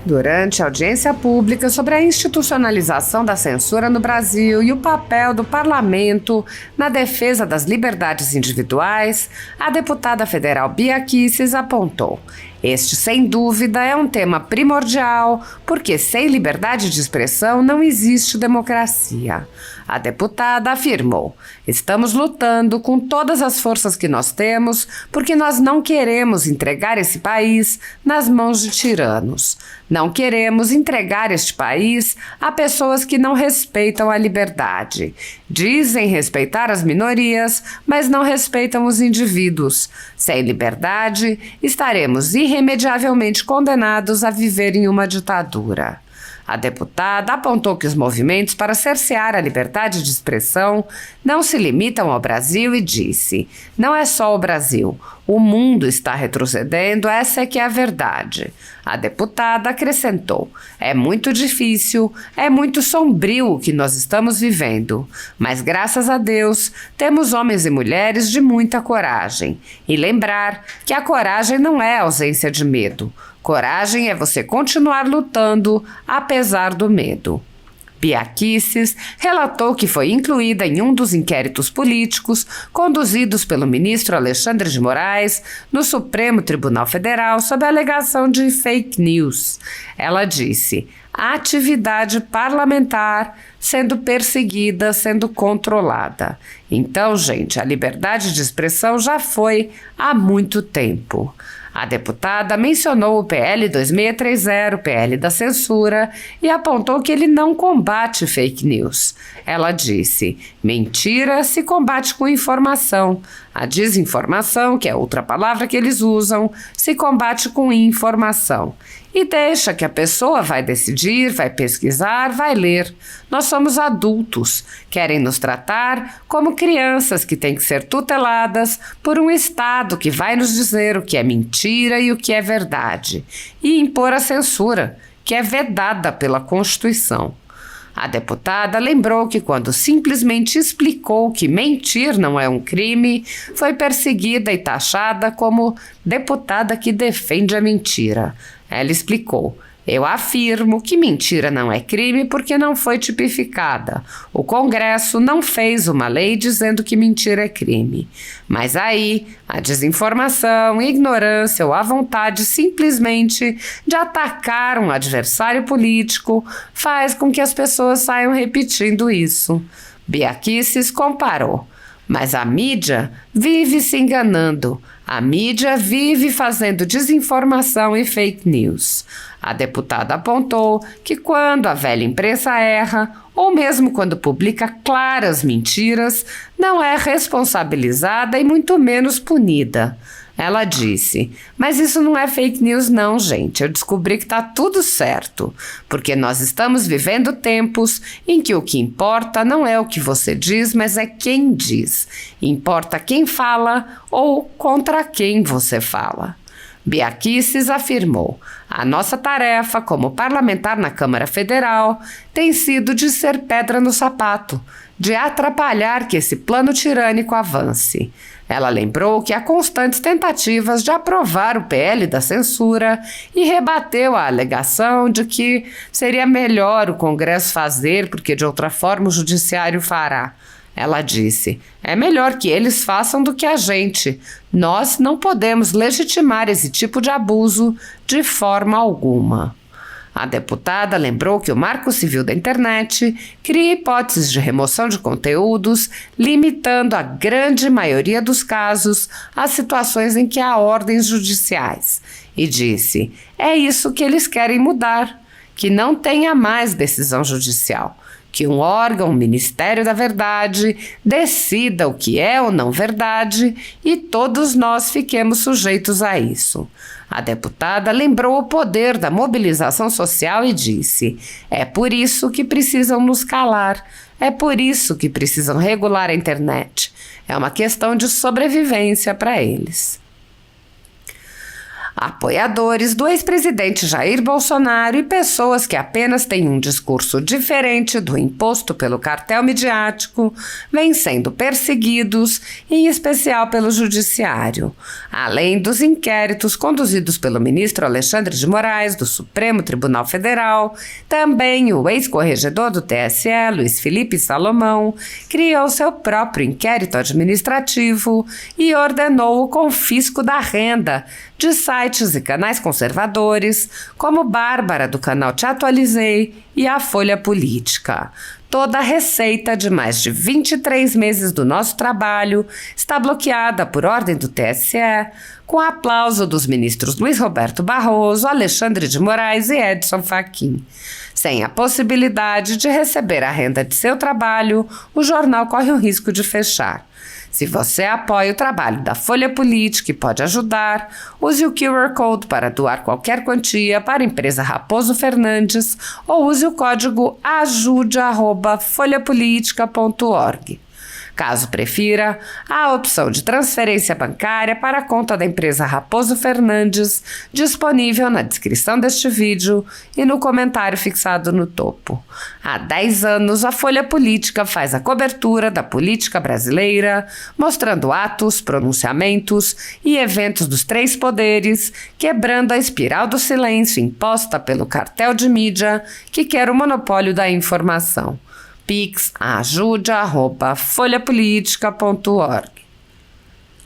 Durante a audiência pública sobre a institucionalização da censura no Brasil e o papel do parlamento na defesa das liberdades individuais, a deputada federal Bia Kicis apontou: este, sem dúvida, é um tema primordial, porque sem liberdade de expressão não existe democracia. A deputada afirmou: estamos lutando com todas as forças que nós temos, porque nós não queremos entregar esse país nas mãos de tiranos. Não queremos entregar este país a pessoas que não respeitam a liberdade. Dizem respeitar as minorias, mas não respeitam os indivíduos. Sem liberdade, estaremos irremediavelmente condenados a viver em uma ditadura. A deputada apontou que os movimentos para cercear a liberdade de expressão não se limitam ao Brasil e disse: não é só o Brasil, o mundo está retrocedendo, essa é que é a verdade. A deputada acrescentou: é muito difícil, é muito sombrio o que nós estamos vivendo, mas graças a Deus temos homens e mulheres de muita coragem. E lembrar que a coragem não é ausência de medo. Coragem é você continuar lutando apesar do medo. Bia Kicis relatou que foi incluída em um dos inquéritos políticos conduzidos pelo ministro Alexandre de Moraes no Supremo Tribunal Federal sob a alegação de fake news. Ela disse: a atividade parlamentar sendo perseguida, sendo controlada. Então, gente, a liberdade de expressão já foi há muito tempo. A deputada mencionou o PL 2630, o PL da censura, e apontou que ele não combate fake news. Ela disse: mentira se combate com informação. A desinformação, que é outra palavra que eles usam, se combate com informação. E deixa que a pessoa vai decidir, vai pesquisar, vai ler. Nós somos adultos, querem nos tratar como crianças que têm que ser tuteladas por um Estado que vai nos dizer o que é mentira e o que é verdade, e impor a censura, que é vedada pela Constituição. A deputada lembrou que quando simplesmente explicou que mentir não é um crime, foi perseguida e taxada como deputada que defende a mentira. Ela explicou: eu afirmo que mentira não é crime porque não foi tipificada. O Congresso não fez uma lei dizendo que mentira é crime. Mas aí, a desinformação, a ignorância ou a vontade simplesmente de atacar um adversário político faz com que as pessoas saiam repetindo isso. Bia Kicis comparou: mas a mídia vive se enganando. A mídia vive fazendo desinformação e fake news. A deputada apontou que quando a velha imprensa erra, ou mesmo quando publica claras mentiras, não é responsabilizada e muito menos punida. Ela disse: mas isso não é fake news não, gente. Eu descobri que está tudo certo, porque nós estamos vivendo tempos em que o que importa não é o que você diz, mas é quem diz. Importa quem fala ou contra quem você fala. Bia Kicis afirmou: a nossa tarefa como parlamentar na Câmara Federal tem sido de ser pedra no sapato, de atrapalhar que esse plano tirânico avance. Ela lembrou que há constantes tentativas de aprovar o PL da censura e rebateu a alegação de que seria melhor o Congresso fazer porque de outra forma o Judiciário fará. Ela disse: é melhor que eles façam do que a gente. Nós não podemos legitimar esse tipo de abuso de forma alguma. A deputada lembrou que o Marco Civil da Internet cria hipóteses de remoção de conteúdos, limitando a grande maioria dos casos às situações em que há ordens judiciais. E disse: é isso que eles querem mudar, que não tenha mais decisão judicial, que um órgão, o Ministério da Verdade, decida o que é ou não verdade e todos nós fiquemos sujeitos a isso. A deputada lembrou o poder da mobilização social e disse: é por isso que precisam nos calar, é por isso que precisam regular a internet. É uma questão de sobrevivência para eles. Apoiadores do ex-presidente Jair Bolsonaro e pessoas que apenas têm um discurso diferente do imposto pelo cartel midiático vêm sendo perseguidos, em especial pelo judiciário. Além dos inquéritos conduzidos pelo ministro Alexandre de Moraes, do Supremo Tribunal Federal, também o ex-corregedor do TSE, Luiz Felipe Salomão, criou seu próprio inquérito administrativo e ordenou o confisco da renda de sites e canais conservadores, como Bárbara, do canal Te Atualizei, e a Folha Política. Toda a receita de mais de 23 meses do nosso trabalho está bloqueada por ordem do TSE, com aplauso dos ministros Luiz Roberto Barroso, Alexandre de Moraes e Edson Fachin. Sem a possibilidade de receber a renda de seu trabalho, o jornal corre o risco de fechar. Se você apoia o trabalho da Folha Política e pode ajudar, use o QR Code para doar qualquer quantia para a empresa Raposo Fernandes ou use o código ajude@folhapolitica.org. Caso prefira, há a opção de transferência bancária para a conta da empresa Raposo Fernandes, disponível na descrição deste vídeo e no comentário fixado no topo. Há 10 anos, a Folha Política faz a cobertura da política brasileira, mostrando atos, pronunciamentos e eventos dos três poderes, quebrando a espiral do silêncio imposta pelo cartel de mídia que quer o monopólio da informação. Pix ajude@folhapolitica.org.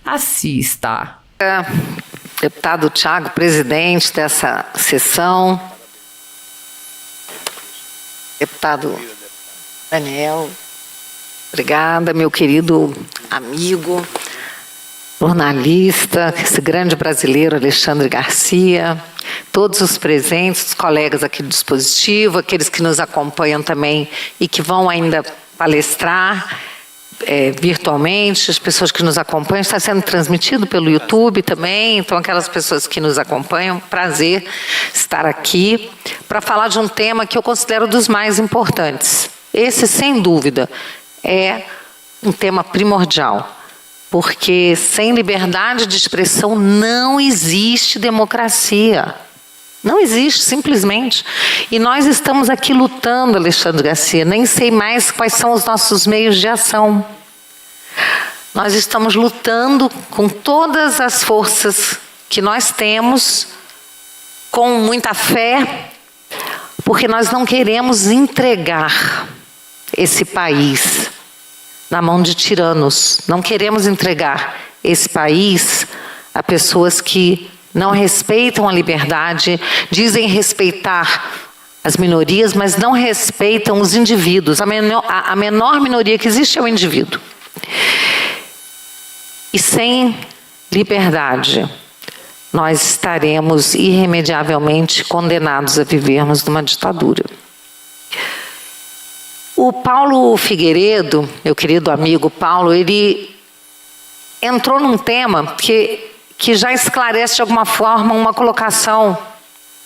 Assista. Deputado Thiago, presidente dessa sessão. Deputado Daniel, obrigada, meu querido amigo, jornalista, esse grande brasileiro Alexandre Garcia, todos os presentes, os colegas aqui do dispositivo, aqueles que nos acompanham também e que vão ainda palestrar virtualmente, as pessoas que nos acompanham, está sendo transmitido pelo YouTube também, então aquelas pessoas que nos acompanham, prazer estar aqui para falar de um tema que eu considero dos mais importantes. Esse, sem dúvida, é um tema primordial, porque sem liberdade de expressão não existe democracia. Não existe, simplesmente. E nós estamos aqui lutando, Alexandre Garcia, nem sei mais quais são os nossos meios de ação. Nós estamos lutando com todas as forças que nós temos, com muita fé, porque nós não queremos entregar esse país na mão de tiranos. Não queremos entregar esse país a pessoas que não respeitam a liberdade, dizem respeitar as minorias, mas não respeitam os indivíduos. A menor minoria que existe é o indivíduo. E sem liberdade, nós estaremos irremediavelmente condenados a vivermos numa ditadura. O Paulo Figueiredo, meu querido amigo Paulo, ele entrou num tema que já esclarece de alguma forma uma colocação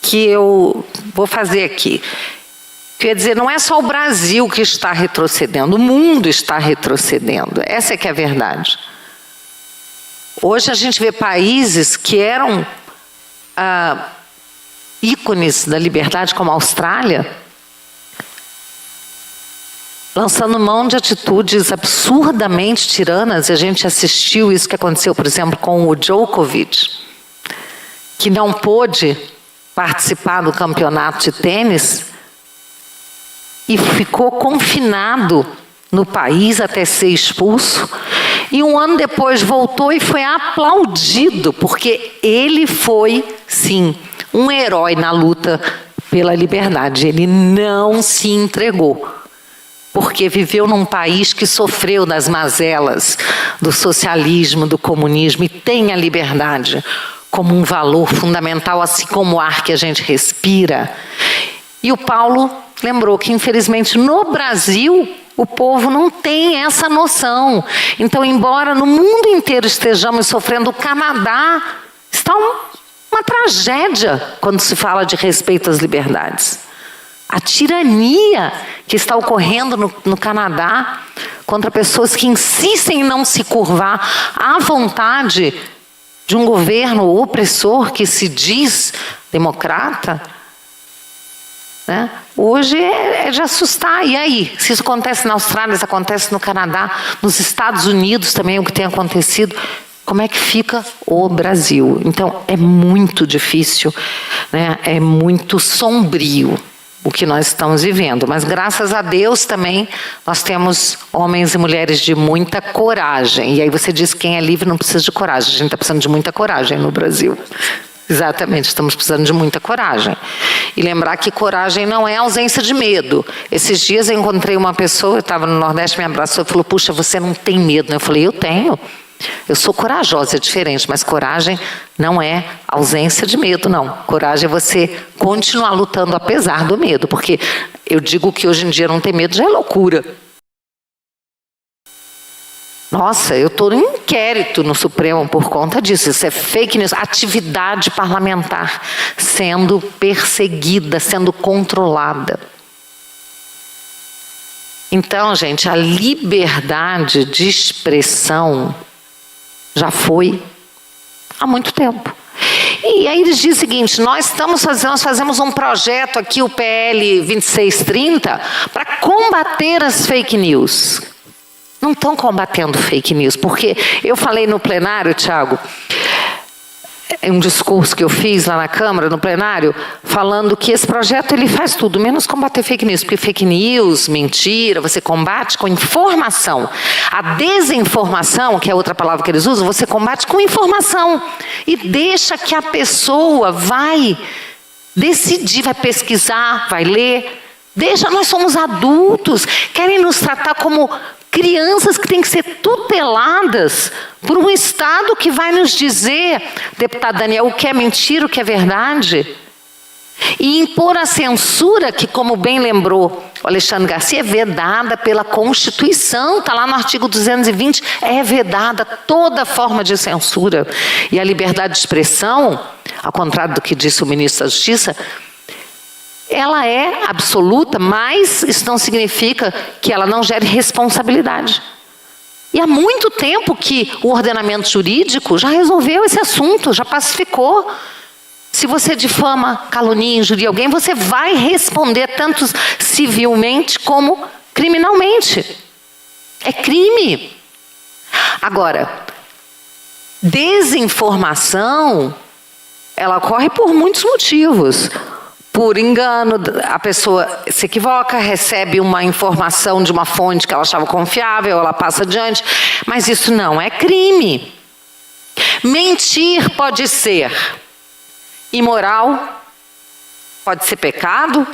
que eu vou fazer aqui. Quer dizer, não é só o Brasil que está retrocedendo, o mundo está retrocedendo. Essa é que é a verdade. Hoje a gente vê países que eram ícones da liberdade, como a Austrália, lançando mão de atitudes absurdamente tiranas. E a gente assistiu isso que aconteceu, por exemplo, com o Djokovic, que não pôde participar do campeonato de tênis e ficou confinado no país até ser expulso. E um ano depois voltou e foi aplaudido, porque ele foi, sim, um herói na luta pela liberdade. Ele não se entregou, porque viveu num país que sofreu das mazelas do socialismo, do comunismo, e tem a liberdade como um valor fundamental, assim como o ar que a gente respira. E o Paulo lembrou que, infelizmente, no Brasil, o povo não tem essa noção. Então, embora no mundo inteiro estejamos sofrendo, o Canadá está uma tragédia quando se fala de respeito às liberdades. A tirania que está ocorrendo no Canadá contra pessoas que insistem em não se curvar à vontade de um governo opressor que se diz democrata, né? Hoje é de assustar. E aí? Se isso acontece na Austrália, isso acontece no Canadá, nos Estados Unidos também, o que tem acontecido, como é que fica o Brasil? Então, é muito difícil, né? É muito sombrio o que nós estamos vivendo. Mas, graças a Deus, também, nós temos homens e mulheres de muita coragem. E aí você diz que quem é livre não precisa de coragem. A gente está precisando de muita coragem no Brasil. Exatamente, estamos precisando de muita coragem. E lembrar que coragem não é ausência de medo. Esses dias eu encontrei uma pessoa, eu estava no Nordeste, me abraçou e falou, puxa, você não tem medo? Eu falei, eu tenho. Eu sou corajosa, é diferente, mas coragem não é ausência de medo, não. Coragem é você continuar lutando apesar do medo, porque eu digo que hoje em dia não ter medo já é loucura. Nossa, eu estou em inquérito no Supremo por conta disso. Isso é fake news, atividade parlamentar sendo perseguida, sendo controlada. Então, gente, a liberdade de expressão já foi há muito tempo. E aí eles dizem o seguinte, nós fazemos um projeto aqui, o PL 2630, para combater as fake news. Não estão combatendo fake news, porque eu falei no plenário, Tiago, um discurso que eu fiz lá na Câmara, no plenário, falando que esse projeto ele faz tudo, menos combater fake news, porque fake news, mentira, você combate com informação. A desinformação, que é outra palavra que eles usam, você combate com informação. E deixa que a pessoa vai decidir, vai pesquisar, vai ler. Deixa, nós somos adultos, querem nos tratar como crianças que têm que ser tuteladas por um Estado que vai nos dizer, deputado Daniel, o que é mentira, o que é verdade. E impor a censura, que como bem lembrou o Alexandre Garcia, é vedada pela Constituição, está lá no artigo 220, é vedada toda forma de censura. E a liberdade de expressão, ao contrário do que disse o ministro da Justiça, ela é absoluta, mas isso não significa que ela não gere responsabilidade. E há muito tempo que o ordenamento jurídico já resolveu esse assunto, já pacificou. Se você difama, calunia, injuria alguém, você vai responder tanto civilmente como criminalmente. É crime. Agora, desinformação, ela ocorre por muitos motivos. Por engano, a pessoa se equivoca, recebe uma informação de uma fonte que ela achava confiável, ela passa adiante, mas isso não é crime. Mentir pode ser imoral, pode ser pecado,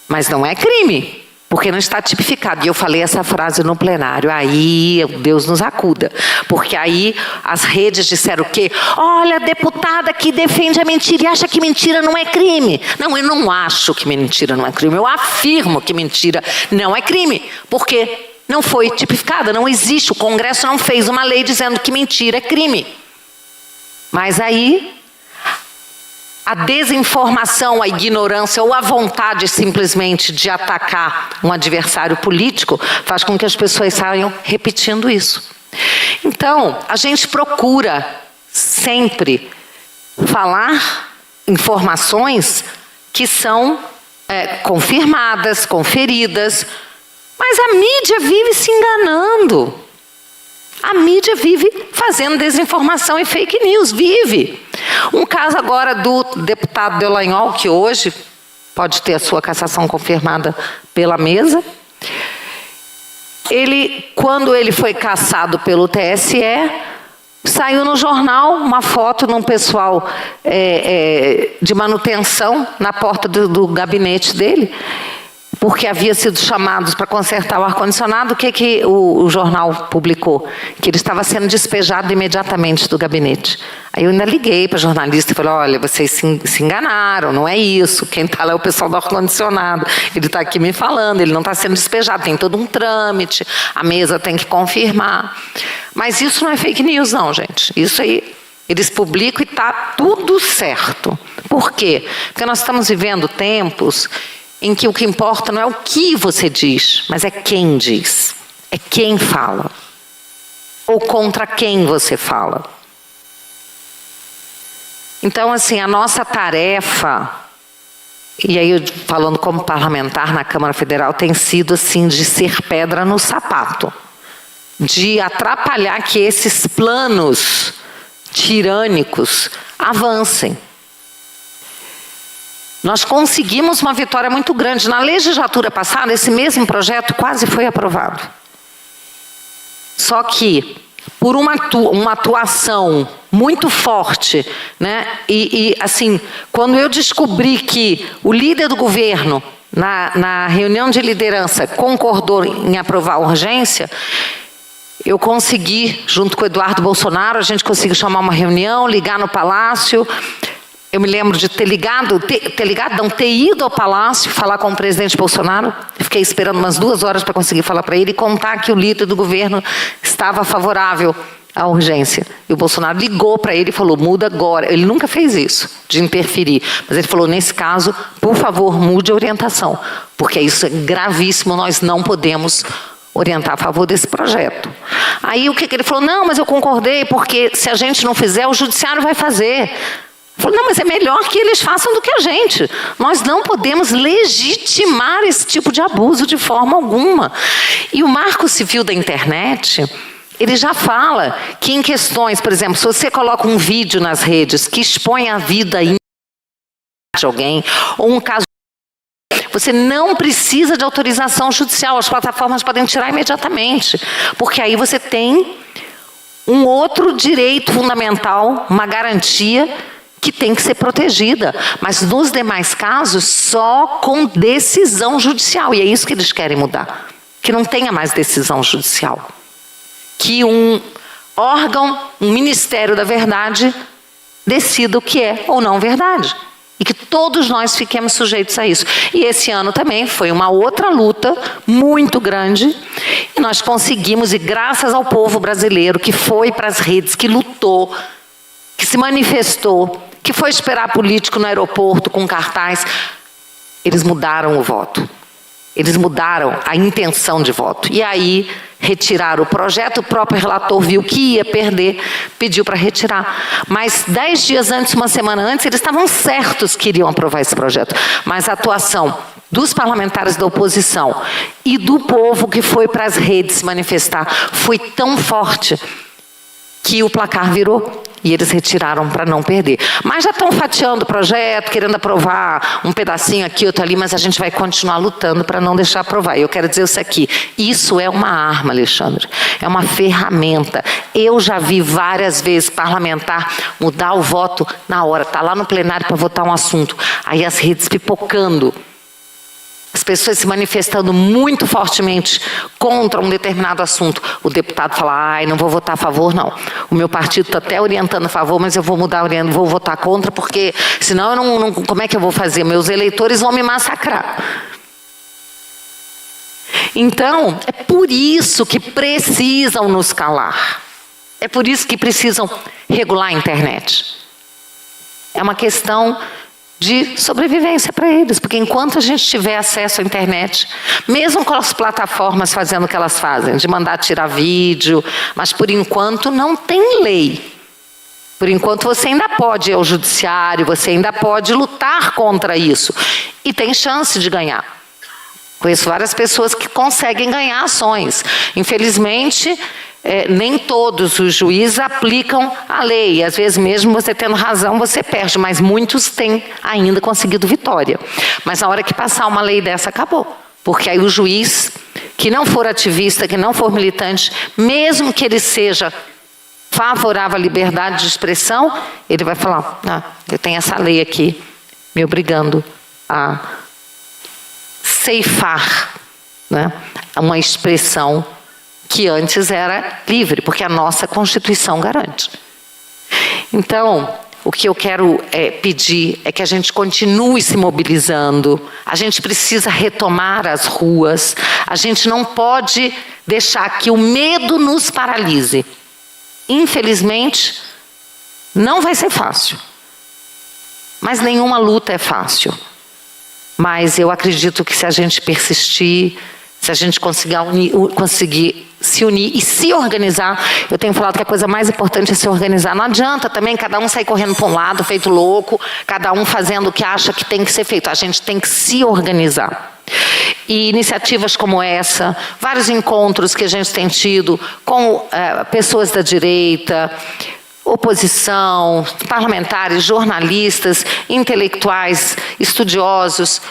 mas não é crime, porque não está tipificado. E eu falei essa frase no plenário, aí Deus nos acuda, porque aí as redes disseram o quê? Olha, a deputada que defende a mentira e acha que mentira não é crime. Não, eu não acho que mentira não é crime, eu afirmo que mentira não é crime, porque não foi tipificada, não existe, o Congresso não fez uma lei dizendo que mentira é crime. Mas aí a desinformação, a ignorância ou a vontade simplesmente de atacar um adversário político faz com que as pessoas saiam repetindo isso. Então, a gente procura sempre falar informações que são confirmadas, conferidas, mas a mídia vive se enganando. A mídia vive fazendo desinformação e fake news, vive. Um caso agora do deputado Delanhol, que hoje pode ter a sua cassação confirmada pela mesa. Quando ele foi cassado pelo TSE, saiu no jornal uma foto de um pessoal de manutenção na porta do gabinete dele, porque havia sido chamados para consertar o ar-condicionado. O que o jornal publicou? Que ele estava sendo despejado imediatamente do gabinete. Aí eu ainda liguei para a jornalista e falei, olha, vocês se enganaram, não é isso. Quem está lá é o pessoal do ar-condicionado. Ele está aqui me falando, ele não está sendo despejado, tem todo um trâmite, a mesa tem que confirmar. Mas isso não é fake news, não, gente. Isso aí, eles publicam e está tudo certo. Por quê? Porque nós estamos vivendo tempos em que o que importa não é o que você diz, mas é quem diz, é quem fala, ou contra quem você fala. Então, assim, a nossa tarefa, e aí eu falando como parlamentar na Câmara Federal, tem sido assim de ser pedra no sapato, de atrapalhar que esses planos tirânicos avancem. Nós conseguimos uma vitória muito grande. Na legislatura passada, esse mesmo projeto quase foi aprovado. Só que, por uma atuação muito forte, né? E assim, quando eu descobri que o líder do governo, na reunião de liderança, concordou em aprovar a urgência, eu consegui, junto com o Eduardo Bolsonaro, a gente conseguiu chamar uma reunião, ligar no Palácio. Eu me lembro de ter ido ao Palácio, falar com o presidente Bolsonaro. Eu fiquei esperando umas 2 horas para conseguir falar para ele e contar que o líder do governo estava favorável à urgência. E o Bolsonaro ligou para ele e falou, muda agora. Ele nunca fez isso, de interferir. Mas ele falou, nesse caso, por favor, mude a orientação. Porque isso é gravíssimo, nós não podemos orientar a favor desse projeto. Aí o que ele falou? Não, mas eu concordei, porque se a gente não fizer, o judiciário vai fazer. Eu falei, não, mas é melhor que eles façam do que a gente. Nós não podemos legitimar esse tipo de abuso de forma alguma. E o Marco Civil da Internet, ele já fala que em questões, por exemplo, se você coloca um vídeo nas redes que expõe a vida de alguém, ou um caso, você não precisa de autorização judicial, as plataformas podem tirar imediatamente, porque aí você tem um outro direito fundamental, uma garantia que tem que ser protegida, mas nos demais casos só com decisão judicial, e é isso que eles querem mudar, que não tenha mais decisão judicial, que um órgão, um Ministério da Verdade decida o que é ou não verdade. E que todos nós fiquemos sujeitos a isso. E esse ano também foi uma outra luta muito grande. E nós conseguimos, e graças ao povo brasileiro que foi para as redes, que lutou, que se manifestou, que foi esperar político no aeroporto com cartaz, eles mudaram o voto. Eles mudaram a intenção de voto. E aí retiraram o projeto, o próprio relator viu que ia perder, pediu para retirar. Mas 10 dias antes, uma semana antes, eles estavam certos que iriam aprovar esse projeto. Mas a atuação dos parlamentares da oposição e do povo que foi para as redes se manifestar foi tão forte que o placar virou e eles retiraram para não perder. Mas já estão fatiando o projeto, querendo aprovar um pedacinho aqui, outro ali, mas a gente vai continuar lutando para não deixar aprovar. E eu quero dizer isso aqui, isso é uma arma, Alexandre, é uma ferramenta. Eu já vi várias vezes parlamentar mudar o voto na hora, está lá no plenário para votar um assunto, aí as redes pipocando, as pessoas se manifestando muito fortemente contra um determinado assunto. O deputado fala, ai, não vou votar a favor, não. O meu partido está até orientando a favor, mas eu vou mudar, vou votar contra, porque senão eu não, como é que eu vou fazer? Meus eleitores vão me massacrar. Então, é por isso que precisam nos calar. É por isso que precisam regular a internet. É uma questão de sobrevivência para eles, porque enquanto a gente tiver acesso à internet, mesmo com as plataformas fazendo o que elas fazem, de mandar tirar vídeo, mas por enquanto não tem lei. Por enquanto você ainda pode ir ao judiciário, você ainda pode lutar contra isso, e tem chance de ganhar. Conheço várias pessoas que conseguem ganhar ações. Infelizmente, nem todos os juízes aplicam a lei. E às vezes, mesmo você tendo razão, você perde. Mas muitos têm ainda conseguido vitória. Mas na hora que passar uma lei dessa, acabou. Porque aí o juiz, que não for ativista, que não for militante, mesmo que ele seja favorável à liberdade de expressão, ele vai falar, eu tenho essa lei aqui me obrigando a ceifar, né, uma expressão que antes era livre, porque a nossa Constituição garante. Então, o que eu quero pedir é que a gente continue se mobilizando, a gente precisa retomar as ruas, a gente não pode deixar que o medo nos paralise. Infelizmente, não vai ser fácil, mas nenhuma luta é fácil. Mas eu acredito que se a gente persistir, Se a gente conseguir se unir e se organizar, eu tenho falado que a coisa mais importante é se organizar. Não adianta também cada um sair correndo para um lado, feito louco, cada um fazendo o que acha que tem que ser feito. A gente tem que se organizar. E iniciativas como essa, vários encontros que a gente tem tido com pessoas da direita, oposição, parlamentares, jornalistas, intelectuais, estudiosos,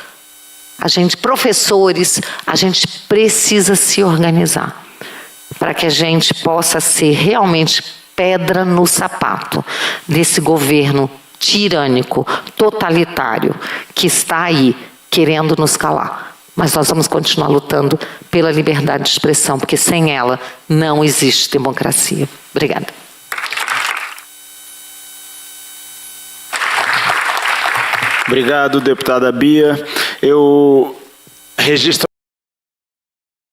professores, a gente precisa se organizar para que a gente possa ser realmente pedra no sapato desse governo tirânico, totalitário, que está aí querendo nos calar. Mas nós vamos continuar lutando pela liberdade de expressão, porque sem ela não existe democracia. Obrigada. Obrigado, deputada Bia. Eu registro